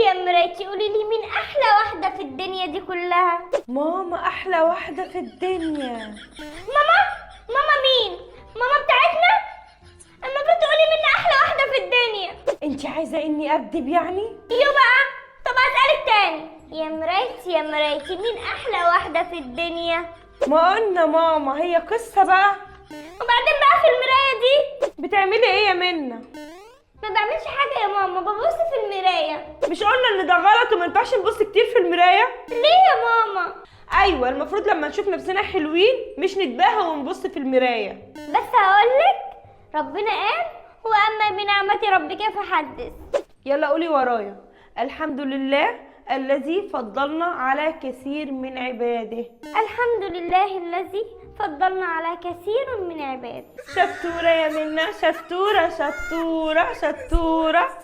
يا مرايتي، قولي لي مين احلى واحده في الدنيا دي كلها؟ ماما احلى واحده في الدنيا. ماما؟ ماما مين؟ ماما بتاعتنا؟ المفروض تقولي مين احلى واحده في الدنيا. انت عايزه اني اكدب يعني؟ ايوه بقى. طب هسألك تاني، يا مرايتي يا مرايتي، مين احلى واحده في الدنيا؟ ما قلنا ماما، هي قصه بقى. وبعدين بقى في المرايه دي بتعملي ايه يا منى؟ ما بعملش حاجه يا ماما، ببص في المرايه. مش قلنا ان ده غلط وما ينفعش نبص كتير في المرايه؟ ليه يا ماما؟ ايوه، المفروض لما نشوف نفسنا حلوين مش نتباهى ونبص في المرايه. بس هقولك، ربنا قال واما بنعمه ربك فحدث. يلا قولي ورايا: الحمد لله الذي فضلنا على كثير من عباده. الحمد لله الذي فضلنا على كثير من عباده. شطورة يا منى، شطورة شطورة شطورة.